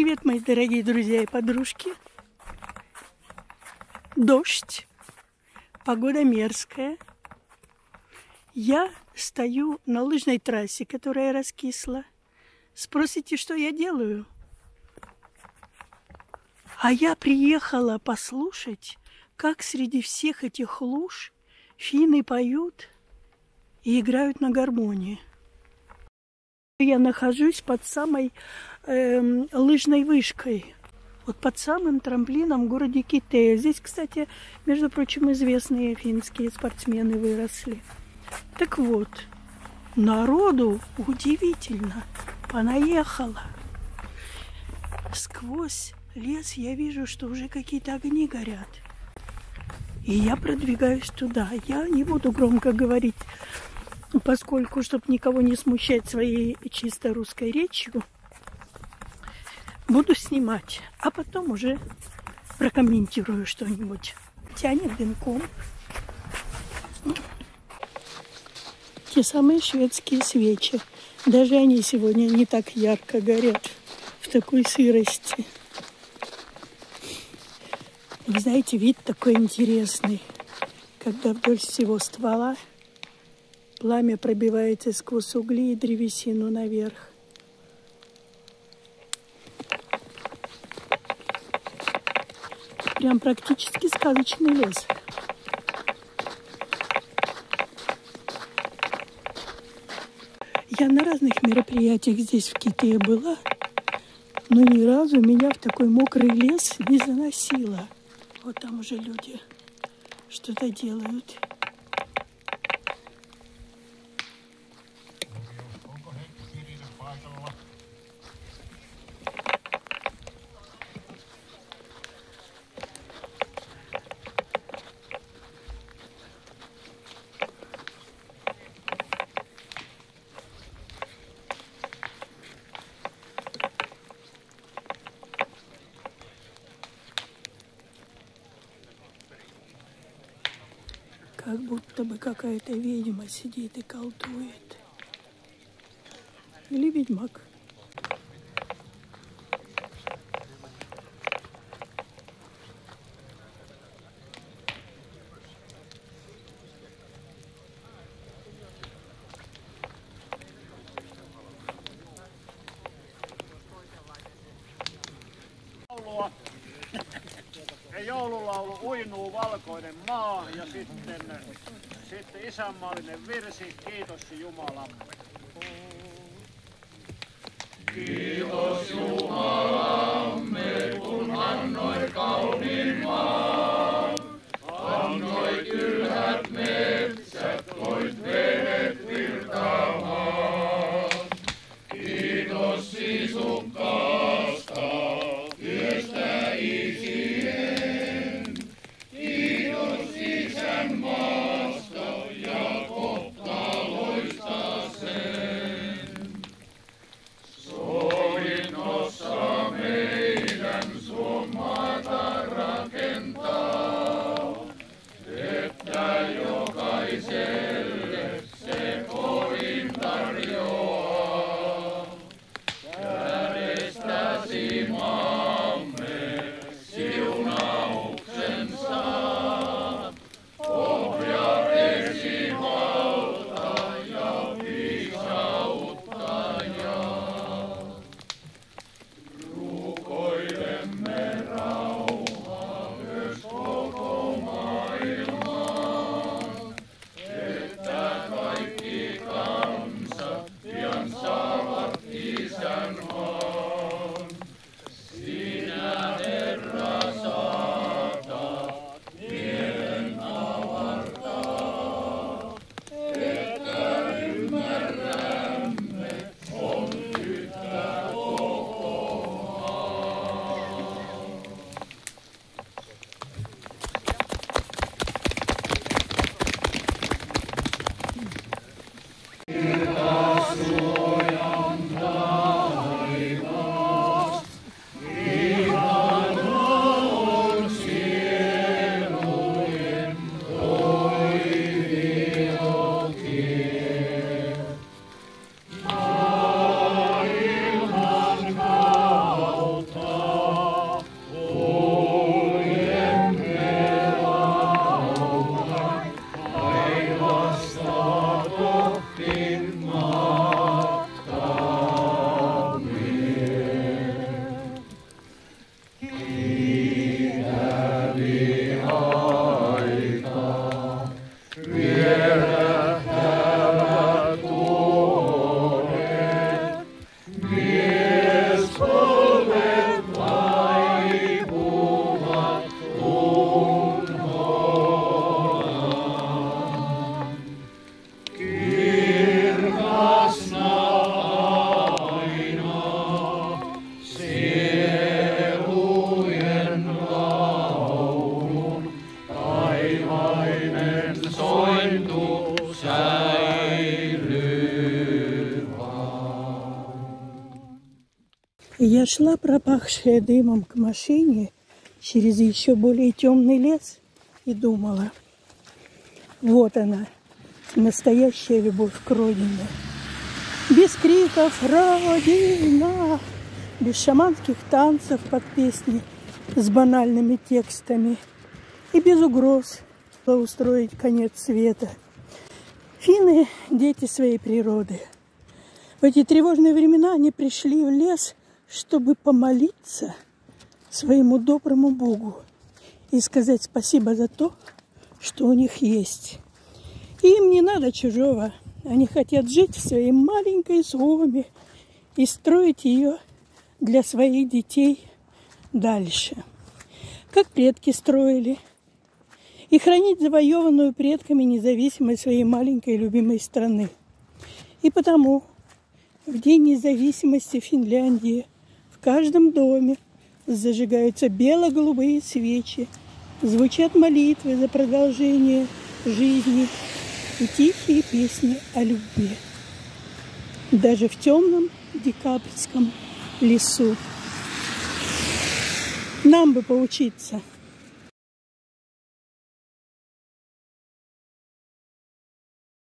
Привет, мои дорогие друзья и подружки. Дождь, погода мерзкая. Я стою на лыжной трассе, которая раскисла. Спросите, что я делаю? А я приехала послушать, как среди всех этих луж финны поют и играют на гармонии. Я нахожусь под самой лыжной вышкой, вот под самым трамплином в городе Китея. Здесь, кстати, между прочим, известные финские спортсмены выросли. Так вот, народу удивительно понаехало. Сквозь лес я вижу, что уже какие-то огни горят. И я продвигаюсь туда. Я не буду громко говорить, поскольку, чтобы никого не смущать своей чисто русской речью, буду снимать, а потом уже прокомментирую что-нибудь. Тянет дымком. Те самые шведские свечи. Даже они сегодня не так ярко горят в такой сырости. Вы знаете, вид такой интересный, когда вдоль всего ствола пламя пробивается сквозь угли и древесину наверх. Прям практически сказочный лес. Я на разных мероприятиях здесь, в Китае, была, но ни разу меня в такой мокрый лес не заносило. Вот там уже люди что-то делают. Как будто бы какая-то ведьма сидит и колдует. Или ведьмак. Joululaulu Uinuu valkoinen maa ja sitten isänmaallinen virsi Kiitos Jumalamme. Kiitos Jumalamme, kun annoit kauniin maan, annoit ylhät metsät, toit vedet virtaamaan. Kiitos sisukkaasta työstä isien, kiitos isänmaasta ja kohtaloista sen. Sovinnossa sointu säilyy. Я шла, пропахшая дымом, к машине через еще более темный лес и думала, вот она, настоящая любовь к родине. Без криков «Родина!», без шаманских танцев под песни с банальными текстами и без угроз устроить конец света. Финны – дети своей природы. В эти тревожные времена они пришли в лес, чтобы помолиться своему доброму Богу и сказать спасибо за то, что у них есть. Им не надо чужого. Они хотят жить в своей маленькой зоне и строить ее для своих детей дальше, как предки строили, и хранить завоеванную предками независимость своей маленькой любимой страны. И потому в День независимости Финляндии в каждом доме зажигаются бело-голубые свечи, звучат молитвы за продолжение жизни и тихие песни о любви. Даже в темном декабрьском лесу. Нам бы поучиться.